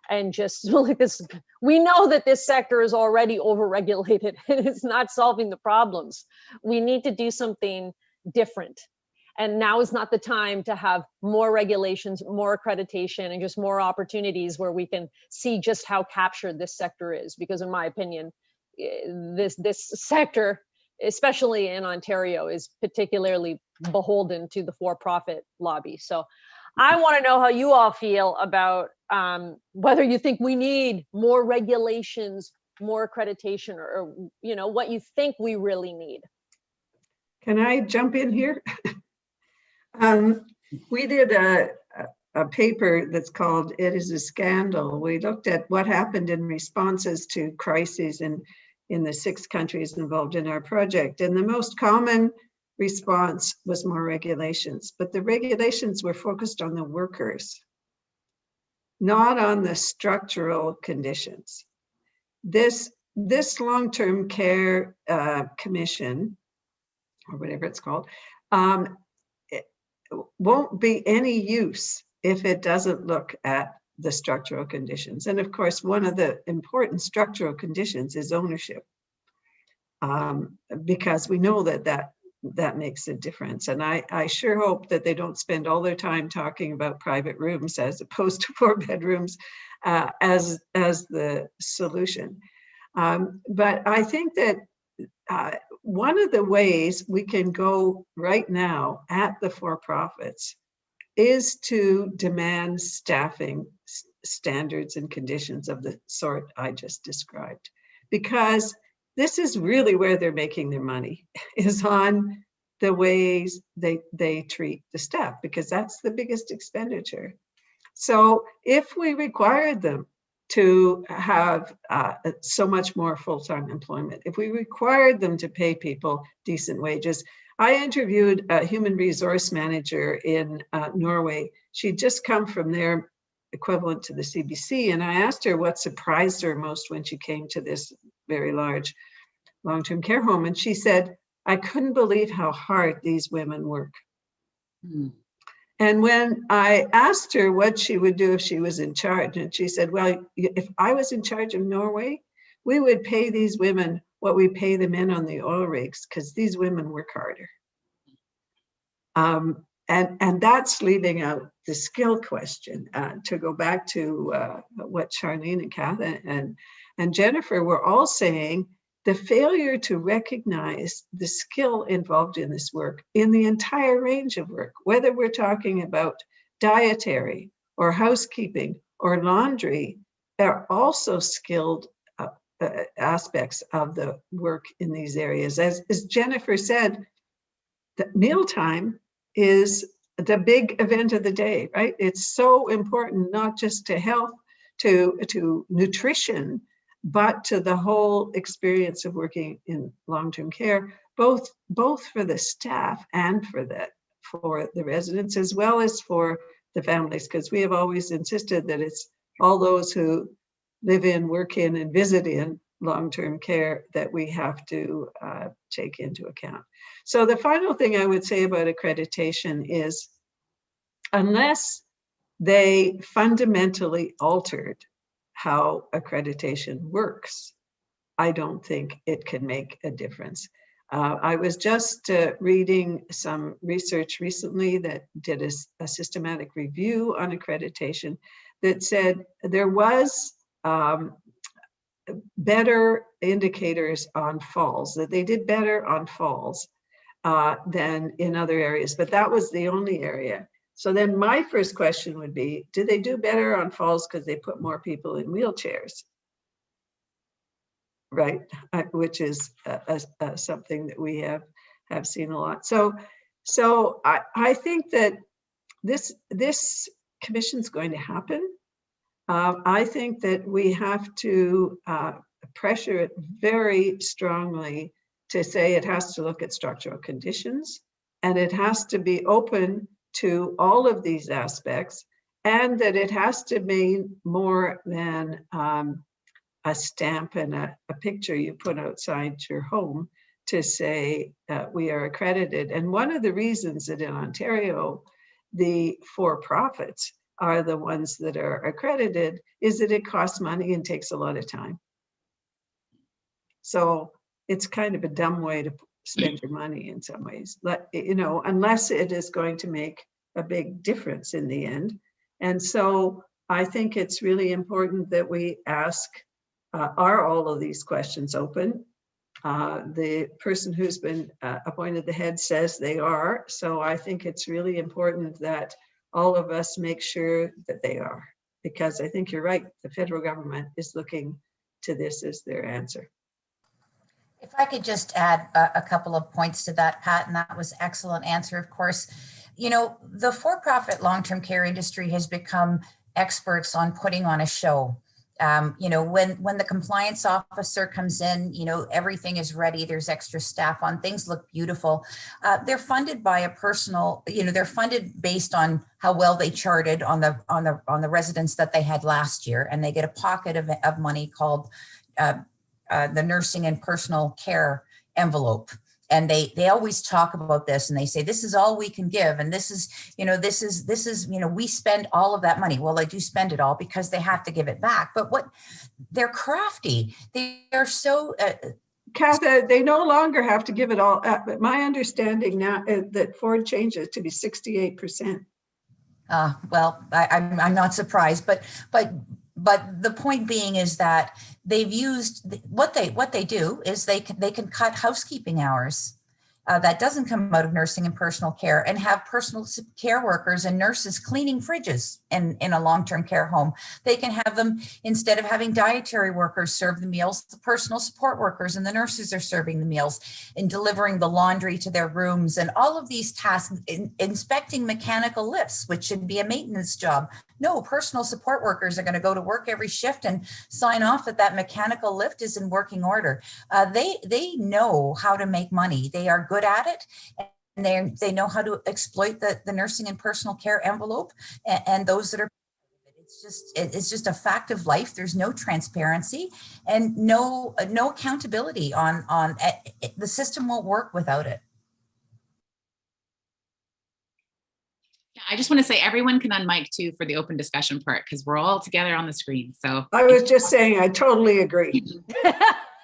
Speaker 3: and just like this. We know that this sector is already overregulated and it's not solving the problems. We need to do something different. And now is not the time to have more regulations, more accreditation, and just more opportunities where we can see just how captured this sector is. Because in my opinion, this sector, especially in Ontario, is particularly beholden to the for-profit lobby. So I want to know how you all feel about whether you think we need more regulations, more accreditation, or you know, what you think we really need.
Speaker 6: Can I jump in here? We did a paper that's called "It is a Scandal." We looked at what happened in responses to crises in the 6 countries involved in our project. And the most common response was more regulations, but the regulations were focused on the workers. not on the structural conditions. This long-term care commission, or whatever it's called, it won't be any use if it doesn't look at the structural conditions. And of course, one of the important structural conditions is ownership, because we know that makes a difference. And I sure hope that they don't spend all their time talking about private rooms as opposed to 4 bedrooms as the solution. But I think that one of the ways we can go right now at the for-profits is to demand staffing standards and conditions of the sort I just described, because this is really where they're making their money, is on the ways they treat the staff, because that's the biggest expenditure. So if we required them to have so much more full-time employment, if we required them to pay people decent wages. I interviewed a human resource manager in Norway. She'd just come from their equivalent to the CBC, and I asked her what surprised her most when she came to this very large long-term care home, and she said, I couldn't believe how hard these women work. Mm. And when I asked her what she would do if she was in charge, and she said, well, if I was in charge of Norway, we would pay these women what we pay the men on the oil rigs, because these women work harder. And that's leaving out the skill question. To go back to what Sharleen and Katha and Jennifer were all saying, the failure to recognize the skill involved in this work, in the entire range of work, whether we're talking about dietary or housekeeping or laundry, are also skilled aspects of the work in these areas. As Jennifer said, the mealtime is the big event of the day, right? It's so important, not just to health, to nutrition, but to the whole experience of working in long-term care, both for the staff and for the residents, as well as for the families, because we have always insisted that it's all those who live in, work in, and visit in long-term care that we have to take into account. So the final thing I would say about accreditation is, unless they fundamentally altered how accreditation works, I don't think it can make a difference. I was just reading some research recently that did a systematic review on accreditation that said there was better indicators on falls, that they did better on falls than in other areas, but that was the only area. So then my first question would be, did they do better on falls because they put more people in wheelchairs? Right, which is something that we have seen a lot. So I think that this commission is going to happen. I think that we have to pressure it very strongly to say it has to look at structural conditions, and it has to be open to all of these aspects, and that it has to mean more than a stamp and a picture you put outside your home to say we are accredited. And one of the reasons that in Ontario, the for-profits are the ones that are accredited is that it costs money and takes a lot of time. So it's kind of a dumb way to spend your money in some ways, you know, unless it is going to make a big difference in the end. And so I think it's really important that we ask, are all of these questions open? The person who's been appointed the head says they are. So I think it's really important that all of us make sure that they are, because I think you're right. The federal government is looking to this as their answer.
Speaker 4: If I could just add a couple of points to that, Pat, and that was excellent answer, of course. You know, the for-profit long-term care industry has become experts on putting on a show. When the compliance officer comes in, everything is ready. There's extra staff on. Things look beautiful. They're funded by a personal. They're funded based on how well they charted on the residents that they had last year, and they get a pocket of money called the nursing and personal care envelope. And they always talk about this, and they say, this is all we can give. And this is, we spend all of that money. Well, they do spend it all because they have to give it back. But they're crafty. They are so.
Speaker 6: Katha, they no longer have to give it all. But my understanding now is that Ford changes to be 68%.
Speaker 4: Well, I'm not surprised, but the point being is that they've used what they do is they can cut housekeeping hours. That doesn't come out of nursing and personal care, and have personal care workers and nurses cleaning fridges in a long-term care home. They can have them, instead of having dietary workers serve the meals, the personal support workers and the nurses are serving the meals and delivering the laundry to their rooms, and all of these tasks, inspecting mechanical lifts, which should be a maintenance job. No, personal support workers are going to go to work every shift and sign off that mechanical lift is in working order. They know how to make money. They are good at it. And they know how to exploit the nursing and personal care envelope, and those that are. It's just a fact of life. There's no transparency and no accountability on the system won't work without it.
Speaker 1: I just want to say everyone can unmic too for the open discussion part, because we're all together on the screen. So
Speaker 6: I was just saying, I totally agree.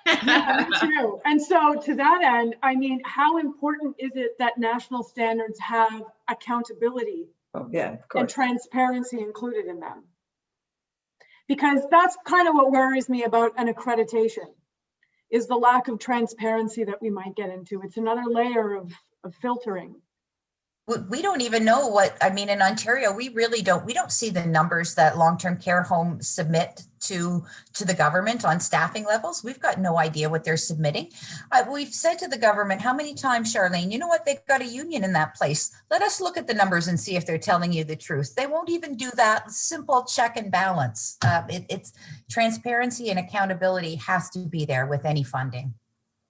Speaker 2: Yeah, me too. And so to that end, I mean, how important is it that national standards have accountability
Speaker 6: Oh, yeah, of
Speaker 2: and
Speaker 6: course.
Speaker 2: transparency included in them? Because that's kind of what worries me about an accreditation, is the lack of transparency that we might get into. It's another layer of filtering.
Speaker 4: We don't even know in Ontario, we don't see the numbers that long-term care homes submit to the government on staffing levels. We've got no idea what they're submitting. We've said to the government, how many times, Sharleen, you know what, they've got a union in that place. Let us look at the numbers and see if they're telling you the truth. They won't even do that simple check and balance. It's transparency and accountability has to be there with any funding.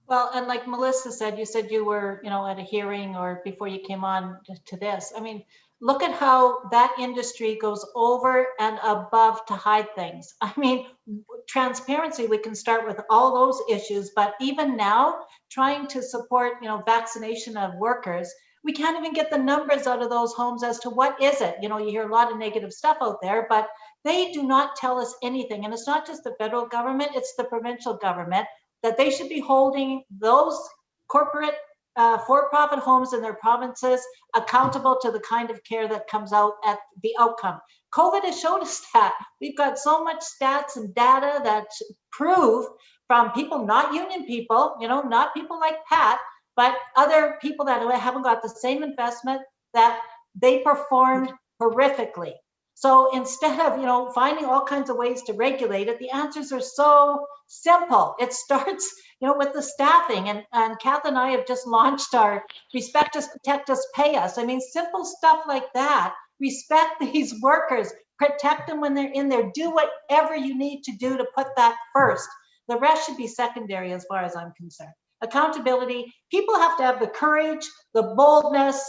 Speaker 5: Well, and like Melissa said, you said you were, at a hearing or before you came on to this. I mean, look at how that industry goes over and above to hide things. I mean, transparency, we can start with all those issues, but even now, trying to support, vaccination of workers, we can't even get the numbers out of those homes as to what is it. You hear a lot of negative stuff out there, but they do not tell us anything. And it's not just the federal government, it's the provincial government, that they should be holding those corporate for-profit homes in their provinces accountable to the kind of care that comes out at the outcome. COVID has showed us that. We've got so much stats and data that prove from people, not union people, not people like Pat, but other people that haven't got the same investment, that they performed horrifically. So instead of, finding all kinds of ways to regulate it, the answers are so simple. It starts, with the staffing, and Katha and I have just launched our Respect Us, Protect Us, Pay Us. I mean, simple stuff like that. Respect these workers, protect them when they're in there, do whatever you need to do to put that first. The rest should be secondary as far as I'm concerned. Accountability, people have to have the courage, the boldness,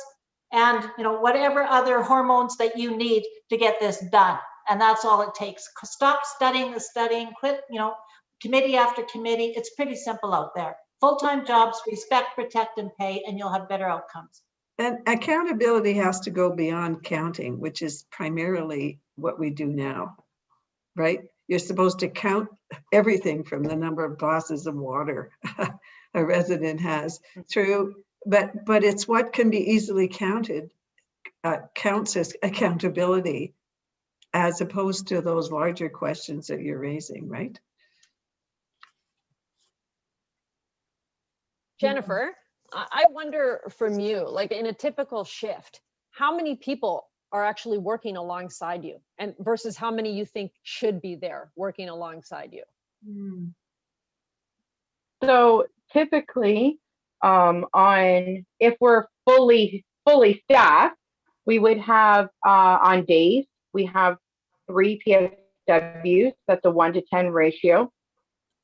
Speaker 5: and whatever other hormones that you need to get this done. And that's all it takes. Stop studying the studying, quit, committee after committee. It's pretty simple out there. Full-time jobs, respect, protect, and pay, and you'll have better outcomes.
Speaker 6: And accountability has to go beyond counting, which is primarily what we do now, right? You're supposed to count everything from the number of glasses of water a resident has through, but it's what can be easily counted, counts as accountability, as opposed to those larger questions that you're raising, right?
Speaker 3: Jennifer, I wonder from you, like in a typical shift, how many people are actually working alongside you, and versus how many you think should be there working alongside you?
Speaker 7: So typically, if we're fully staffed, we would have on days we have 3 PSWs, that's a 1-to-10 ratio.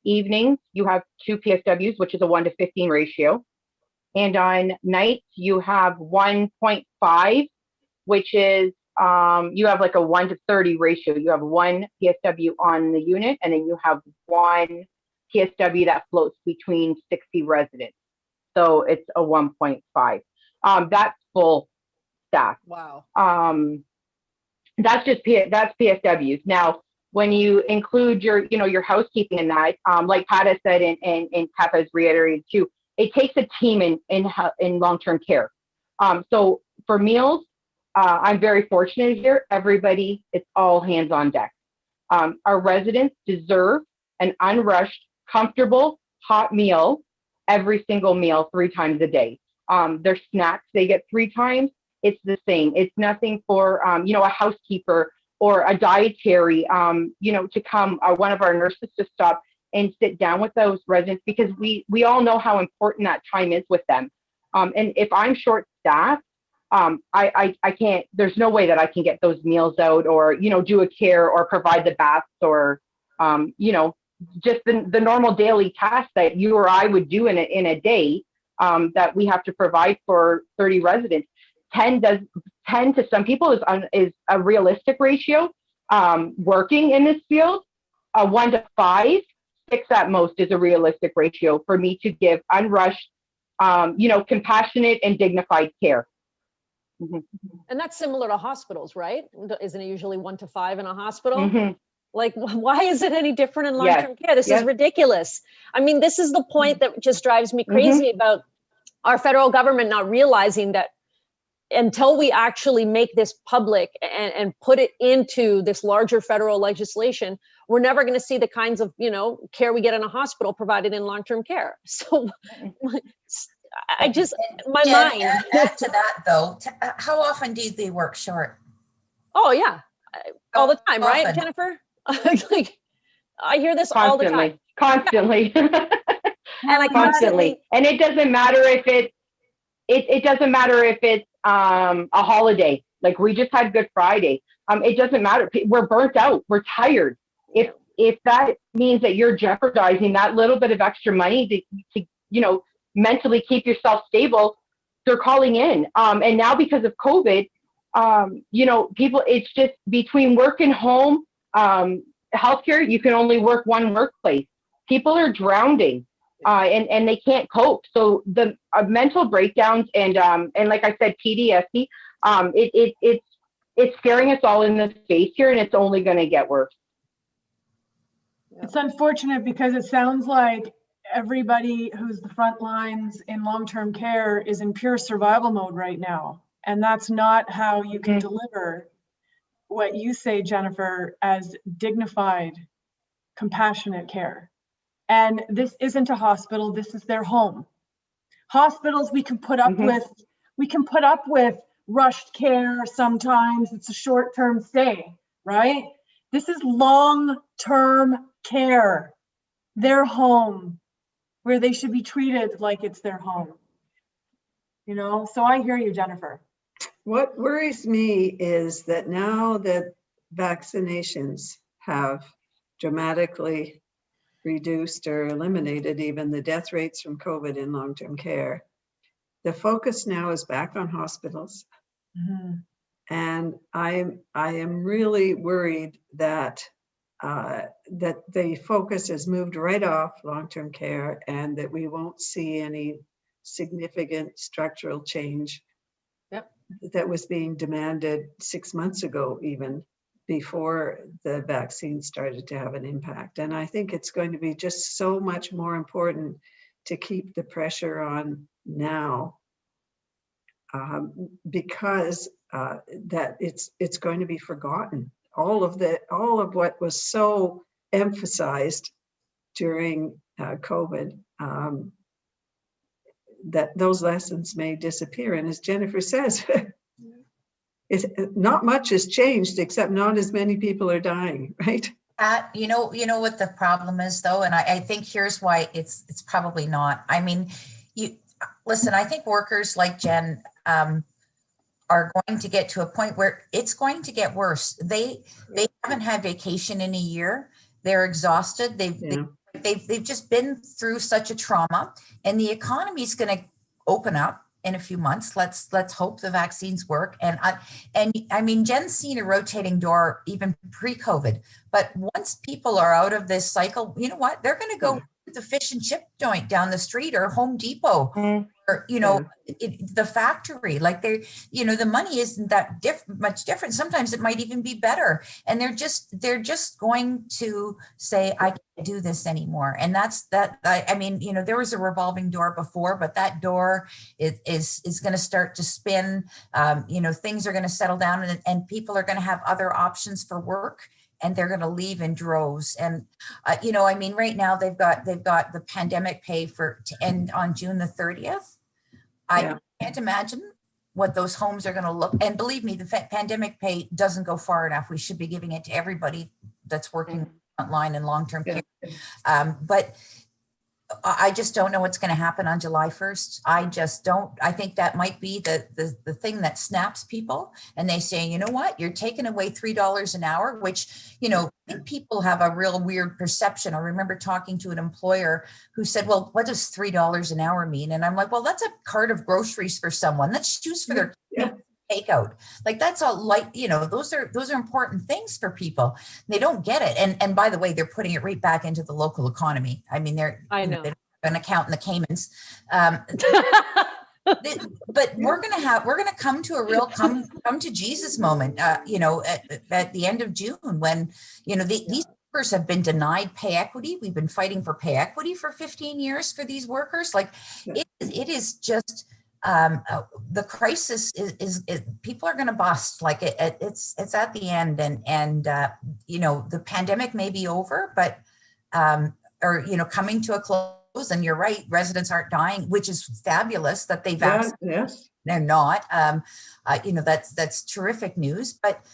Speaker 7: Evenings, you have 2 PSWs, which is a 1-to-15 ratio. And on nights, you have 1.5, which is, you have like a 1-to-30 ratio. You have 1 PSW on the unit, and then you have 1 PSW that floats between 60 residents. So it's a 1.5. That's full staff.
Speaker 3: Wow.
Speaker 7: That's PSWs. Now, when you include your housekeeping in that, like Katha said, and Katha's reiterated too, it takes a team in long-term care. So for meals, I'm very fortunate here. Everybody, it's all hands on deck. Our residents deserve an unrushed, comfortable, hot meal every single meal 3 times a day. Their snacks, they get 3 times. It's the same. It's nothing for, a housekeeper or a dietary, to come, one of our nurses to stop and sit down with those residents, because we all know how important that time is with them. And if I'm short staffed, I can't, there's no way that I can get those meals out or, do a care or provide the baths or, just the normal daily tasks that you or I would do in a day, that we have to provide for 30 residents. 10 to some people is a realistic ratio. Working in this field, 1 to 5, 6 at most is a realistic ratio for me to give unrushed, compassionate and dignified care. Mm-hmm.
Speaker 3: And that's similar to hospitals, right? Isn't it usually 1 to 5 in a hospital?
Speaker 7: Mm-hmm.
Speaker 3: Like, why is it any different in long-term care? This is ridiculous. I mean, this is the point that just drives me crazy about our federal government not realizing that until we actually make this public and put it into this larger federal legislation, we're never going to see the kinds of, care we get in a hospital provided in long-term care. So I just, my mind.
Speaker 4: Add to that though, how often do they work short?
Speaker 3: Oh yeah, all the time, right,
Speaker 4: often.
Speaker 3: Jennifer? Like, I hear this all the time.
Speaker 7: Constantly.
Speaker 3: And
Speaker 7: Constantly. And it doesn't matter if it doesn't matter if it's a holiday. Like we just had Good Friday. It doesn't matter. We're burnt out. We're tired. If that means that you're jeopardizing that little bit of extra money to mentally keep yourself stable, they're calling in. And now because of COVID, people, it's just between work and home, healthcare, you can only work one workplace. People are drowning. And they can't cope. So the mental breakdowns and like I said, PTSD, it's staring us all in the face here, and it's only going to get worse.
Speaker 2: It's unfortunate because it sounds like everybody who's the front lines in long-term care is in pure survival mode right now. And that's not how you can deliver what you say, Jennifer, as dignified, compassionate care. And this isn't a hospital, this is their home. Hospitals we can put up with rushed care sometimes. It's a short-term stay, right? This is long-term care, their home, where they should be treated like it's their home. So I hear you, Jennifer.
Speaker 6: What worries me is that now that vaccinations have dramatically reduced or eliminated even the death rates from COVID in long-term care, the focus now is back on hospitals. Mm-hmm. And I am really worried that that the focus has moved right off long-term care, and that we won't see any significant structural change that was being demanded 6 months ago, even before the vaccine started to have an impact. And I think it's going to be just so much more important to keep the pressure on now, because that it's going to be forgotten. All of what was so emphasized during COVID, that those lessons may disappear. And as Jennifer says, not much has changed, except not as many people are dying, right?
Speaker 4: You know what the problem is though, and I think here's why it's probably not. I mean, listen, I think workers like Jen are going to get to a point where it's going to get worse. They haven't had vacation in a year. They're exhausted. They've just been through such a trauma, and the economy is going to open up in a few months. Let's hope the vaccines work. And I mean, Jen's seen a rotating door even pre-COVID, but once people are out of this cycle, you know what? They're going to go to the fish and chip joint down the street, or Home Depot, or, you know, the factory. Like they, you know, the money isn't that much different. Sometimes it might even be better. And they're just going to say, I can't do this anymore. And that's that. I mean, you know, there was a revolving door before, but that door is going to start to spin. You know, things are going to settle down, and people are going to have other options for work, and they're going to leave in droves. And, you know, I mean, right now they've got the pandemic pay to end on June the 30th. I can't imagine what those homes are going to look. And believe me, the pandemic pay doesn't go far enough. We should be giving it to everybody that's working frontline and long-term care. But I just don't know what's going to happen on July 1st. I just don't. I think that might be the thing that snaps people, and they say, you know what, you're taking away $3 an hour, which, you know, I think people have a real weird perception. I remember talking to an employer who said, well, what does $3 an hour mean? And I'm like, well, that's a cart of groceries for someone. That's shoes for their takeout. Like, that's all, like, you know, those are important things for people. They don't get it. And by the way, they're putting it right back into the local economy. I mean, they're an account in the Caymans. But we're going to come to a real come to Jesus moment, you know, at the end of June, when, you know, these workers have been denied pay equity. We've been fighting for pay equity for 15 years for these workers. Like, it is just, the crisis is people are going to bust. Like, it's at the end, and you know, the pandemic may be over, but or, you know, coming to a close. And you're right, residents aren't dying, which is fabulous that they vaccinated.
Speaker 6: Yes.
Speaker 4: They're not. You know, that's terrific news. But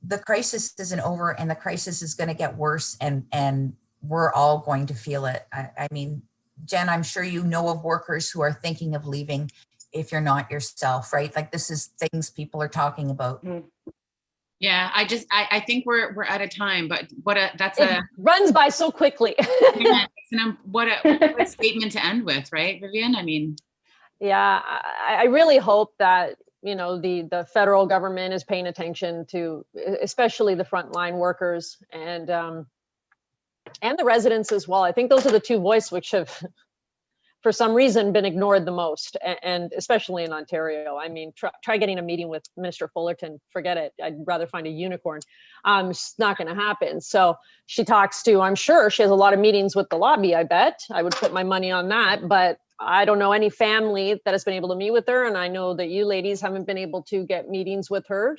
Speaker 4: the crisis isn't over, and the crisis is going to get worse, and we're all going to feel it. I mean, Jen, I'm sure you know of workers who are thinking of leaving if you're not yourself, right? Like, this is things people are talking about.
Speaker 1: Yeah, I think we're out of time, but
Speaker 3: it runs by so quickly.
Speaker 1: What a statement to end with, right, Vivian? I mean,
Speaker 3: yeah, I really hope that, you know, the federal government is paying attention to, especially the frontline workers, and the residents as well. I think those are the two voices which have, for some reason, been ignored the most, and especially in Ontario. I mean, try getting a meeting with Minister Fullerton. Forget it. I'd rather find a unicorn. It's not going to happen. So she talks to, I'm sure she has a lot of meetings with the lobby. I bet I would put my money on that. But I don't know any family that has been able to meet with her, and I know that you ladies haven't been able to get meetings with her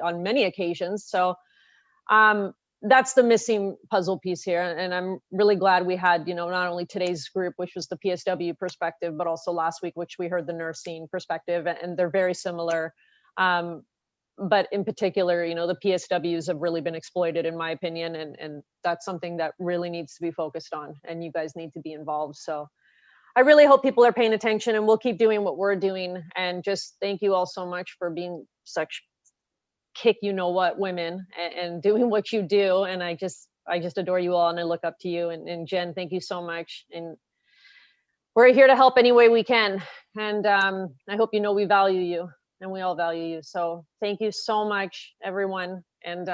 Speaker 3: on many occasions. So that's the missing puzzle piece here. And I'm really glad we had, you know, not only today's group, which was the PSW perspective, but also last week, which we heard the nursing perspective, and they're very similar. But in particular, you know, the PSWs have really been exploited, in my opinion, and that's something that really needs to be focused on, and you guys need to be involved. So I really hope people are paying attention, and we'll keep doing what we're doing. And just thank you all so much for being such you know what women, and doing what you do. And I just adore you all, and I look up to you. And Jen, thank you so much. And we're here to help any way we can. And I hope you know we value you, and we all value you. So thank you so much, everyone. And